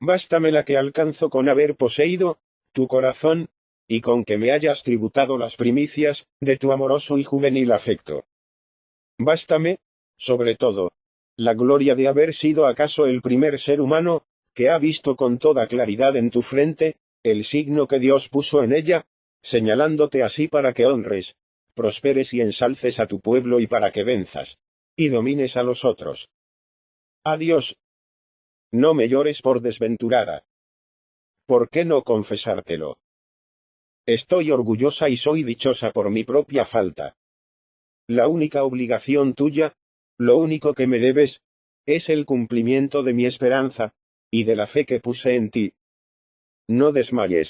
Bástame la que alcanzo con haber poseído tu corazón, y con que me hayas tributado las primicias de tu amoroso y juvenil afecto. Bástame, sobre todo, la gloria de haber sido acaso el primer ser humano, que ha visto con toda claridad en tu frente, el signo que Dios puso en ella, señalándote así para que honres, prosperes y ensalces a tu pueblo y para que venzas, y domines a los otros. Adiós. No me llores por desventurada. ¿Por qué no confesártelo? Estoy orgullosa y soy dichosa por mi propia falta. La única obligación tuya, lo único que me debes, es el cumplimiento de mi esperanza, y de la fe que puse en ti. No desmayes.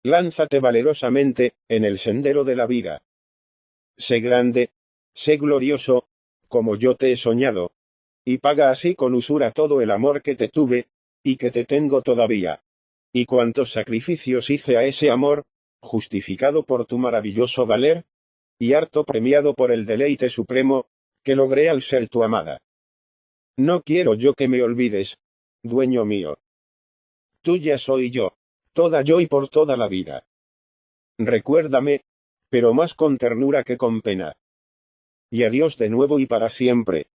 Lánzate valerosamente, en el sendero de la vida. Sé grande, sé glorioso, como yo te he soñado, y paga así con usura todo el amor que te tuve, y que te tengo todavía. Y cuántos sacrificios hice a ese amor, justificado por tu maravilloso valer, y harto premiado por el deleite supremo, que logré al ser tu amada. No quiero yo que me olvides, dueño mío. Tuya soy yo, toda yo y por toda la vida. Recuérdame, pero más con ternura que con pena. Y adiós de nuevo y para siempre.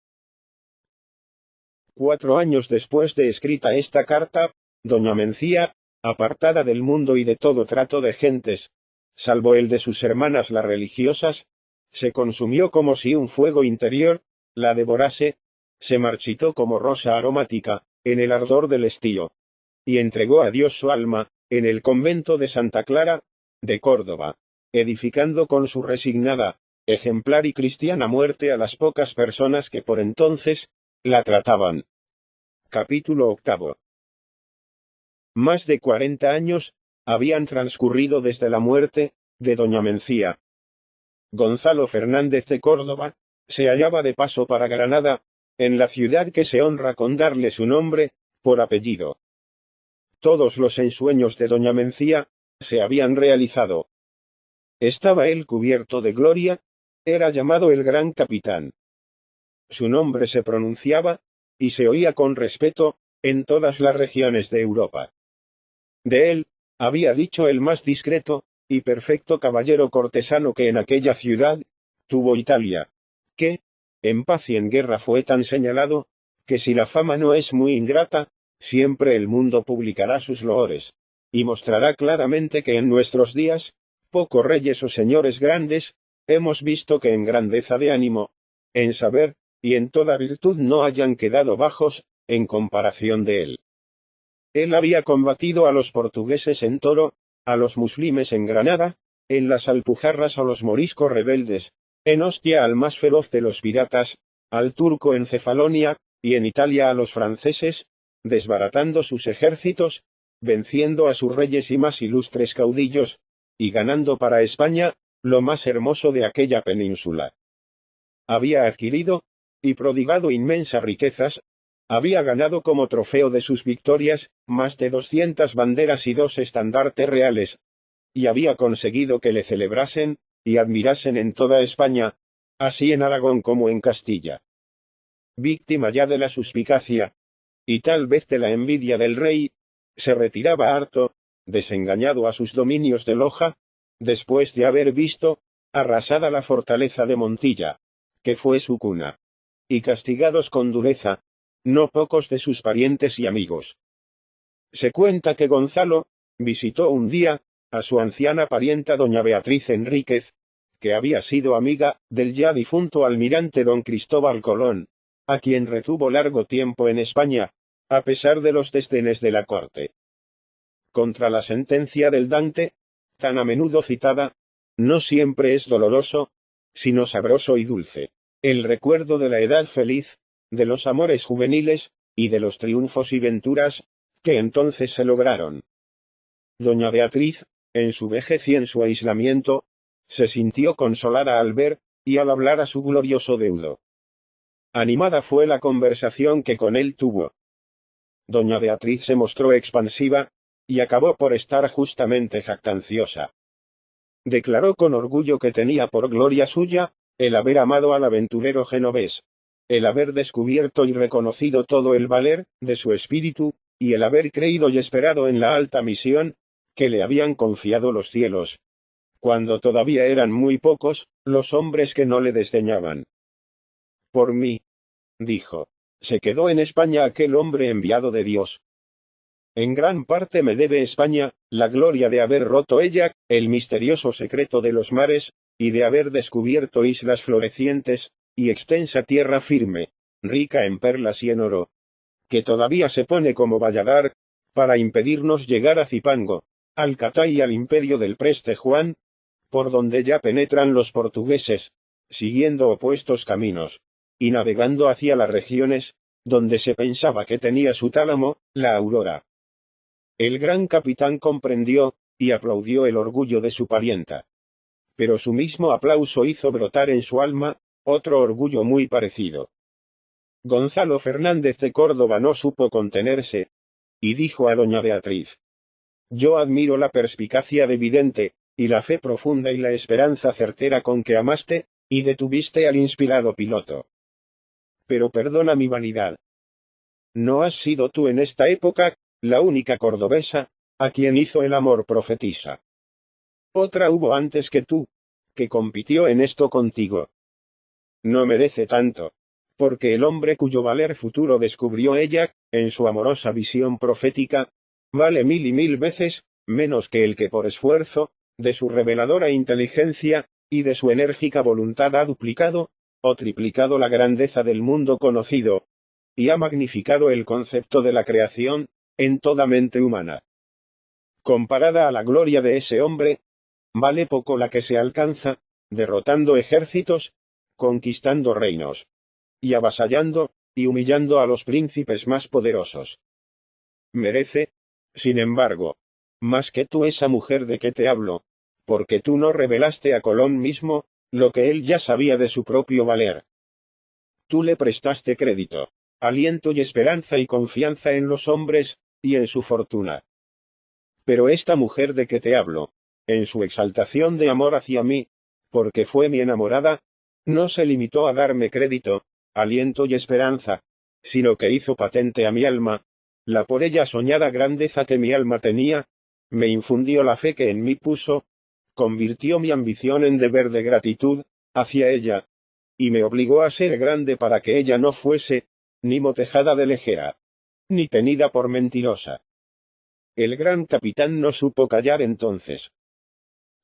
4 años después de escrita esta carta, doña Mencía, apartada del mundo y de todo trato de gentes, salvo el de sus hermanas las religiosas, se consumió como si un fuego interior la devorase, se marchitó como rosa aromática, en el ardor del estío, y entregó a Dios su alma, en el convento de Santa Clara, de Córdoba, edificando con su resignada, ejemplar y cristiana muerte a las pocas personas que por entonces la trataban. Capítulo 8. Más de 40 años habían transcurrido desde la muerte de doña Mencía. Gonzalo Fernández de Córdoba se hallaba de paso para Granada, en la ciudad que se honra con darle su nombre por apellido. Todos los ensueños de doña Mencía se habían realizado. Estaba él cubierto de gloria, era llamado el Gran Capitán. Su nombre se pronunciaba y se oía con respeto en todas las regiones de Europa. De él había dicho el más discreto y perfecto caballero cortesano que en aquella ciudad tuvo Italia, que, en paz y en guerra fue tan señalado, que si la fama no es muy ingrata, siempre el mundo publicará sus loores, y mostrará claramente que en nuestros días, pocos reyes o señores grandes, hemos visto que en grandeza de ánimo, en saber, y en toda virtud no hayan quedado bajos, en comparación de él. Él había combatido a los portugueses en Toro, a los muslimes en Granada, en las Alpujarras a los moriscos rebeldes, en Ostia al más feroz de los piratas, al turco en Cefalonia, y en Italia a los franceses, desbaratando sus ejércitos, venciendo a sus reyes y más ilustres caudillos, y ganando para España lo más hermoso de aquella península. Había adquirido y prodigado inmensas riquezas, había ganado como trofeo de sus victorias más de 200 banderas y 2 estandartes reales, y había conseguido que le celebrasen y admirasen en toda España, así en Aragón como en Castilla. Víctima ya de la suspicacia, y tal vez de la envidia del rey, se retiraba harto, desengañado a sus dominios de Loja, después de haber visto arrasada la fortaleza de Montilla, que fue su cuna, y castigados con dureza no pocos de sus parientes y amigos. Se cuenta que Gonzalo visitó un día a su anciana parienta doña Beatriz Enríquez, que había sido amiga del ya difunto almirante don Cristóbal Colón, a quien retuvo largo tiempo en España, a pesar de los desdenes de la corte. Contra la sentencia del Dante, tan a menudo citada, no siempre es doloroso, sino sabroso y dulce, el recuerdo de la edad feliz, de los amores juveniles, y de los triunfos y venturas, que entonces se lograron. Doña Beatriz, en su vejez y en su aislamiento, se sintió consolada al ver, y al hablar a su glorioso deudo. Animada fue la conversación que con él tuvo. Doña Beatriz se mostró expansiva, y acabó por estar justamente jactanciosa. Declaró con orgullo que tenía por gloria suya, el haber amado al aventurero genovés, el haber descubierto y reconocido todo el valer de su espíritu, y el haber creído y esperado en la alta misión que le habían confiado los cielos, cuando todavía eran muy pocos los hombres que no le desdeñaban. Por mí, dijo, se quedó en España aquel hombre enviado de Dios. En gran parte me debe España la gloria de haber roto ella el misterioso secreto de los mares, y de haber descubierto islas florecientes, y extensa tierra firme, rica en perlas y en oro, que todavía se pone como valladar, para impedirnos llegar a Zipango, al Catay y al imperio del preste Juan, por donde ya penetran los portugueses, siguiendo opuestos caminos, y navegando hacia las regiones, donde se pensaba que tenía su tálamo, la Aurora. El gran capitán comprendió, y aplaudió el orgullo de su parienta. Pero su mismo aplauso hizo brotar en su alma otro orgullo muy parecido. Gonzalo Fernández de Córdoba no supo contenerse, y dijo a doña Beatriz: yo admiro la perspicacia de vidente, y la fe profunda y la esperanza certera con que amaste, y detuviste al inspirado piloto. Pero perdona mi vanidad. No has sido tú en esta época la única cordobesa a quien hizo el amor profetisa. Otra hubo antes que tú, que compitió en esto contigo. No merece tanto, porque el hombre cuyo valer futuro descubrió ella, en su amorosa visión profética, vale 1000 y 1000 veces menos que el que por esfuerzo de su reveladora inteligencia y de su enérgica voluntad ha duplicado o triplicado la grandeza del mundo conocido, y ha magnificado el concepto de la creación en toda mente humana. Comparada a la gloria de ese hombre, vale poco la que se alcanza, derrotando ejércitos, conquistando reinos, y avasallando, y humillando a los príncipes más poderosos. Merece, sin embargo, más que tú esa mujer de que te hablo, porque tú no revelaste a Colón mismo, lo que él ya sabía de su propio valer. Tú le prestaste crédito, aliento y esperanza y confianza en los hombres, y en su fortuna. Pero esta mujer de que te hablo, en su exaltación de amor hacia mí, porque fue mi enamorada, no se limitó a darme crédito, aliento y esperanza, sino que hizo patente a mi alma, la por ella soñada grandeza que mi alma tenía, me infundió la fe que en mí puso, convirtió mi ambición en deber de gratitud, hacia ella, y me obligó a ser grande para que ella no fuese, ni motejada de lejera, ni tenida por mentirosa. El gran capitán no supo callar entonces.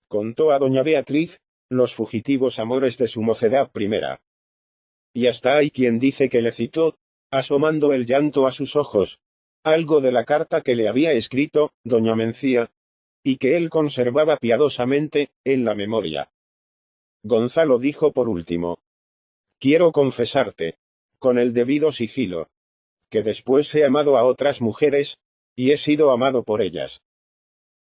Contó a doña Beatriz los fugitivos amores de su mocedad primera. Y hasta hay quien dice que le citó, asomando el llanto a sus ojos, algo de la carta que le había escrito doña Mencía, y que él conservaba piadosamente en la memoria. Gonzalo dijo por último: quiero confesarte, con el debido sigilo, que después he amado a otras mujeres, y he sido amado por ellas.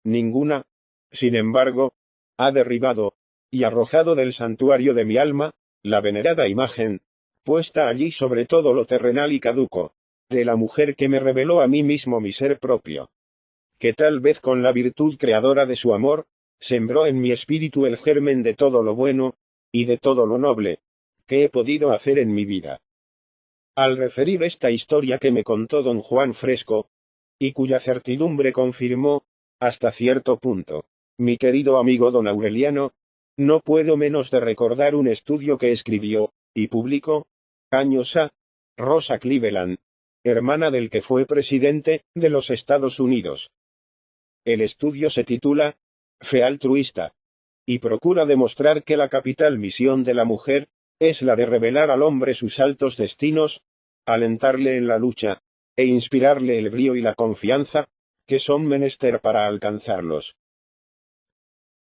Ninguna, sin embargo, ha derribado, y arrojado del santuario de mi alma, la venerada imagen, puesta allí sobre todo lo terrenal y caduco, de la mujer que me reveló a mí mismo mi ser propio. Que tal vez con la virtud creadora de su amor, sembró en mi espíritu el germen de todo lo bueno, y de todo lo noble, que he podido hacer en mi vida. Al referir esta historia que me contó don Juan Fresco, y cuya certidumbre confirmó, hasta cierto punto, mi querido amigo don Aureliano, no puedo menos de recordar un estudio que escribió, y publicó, años a, Rosa Cleveland, hermana del que fue presidente de los Estados Unidos. El estudio se titula Fe altruista, y procura demostrar que la capital misión de la mujer es la de revelar al hombre sus altos destinos, alentarle en la lucha, e inspirarle el brío y la confianza que son menester para alcanzarlos.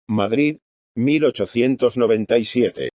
Madrid, 1897.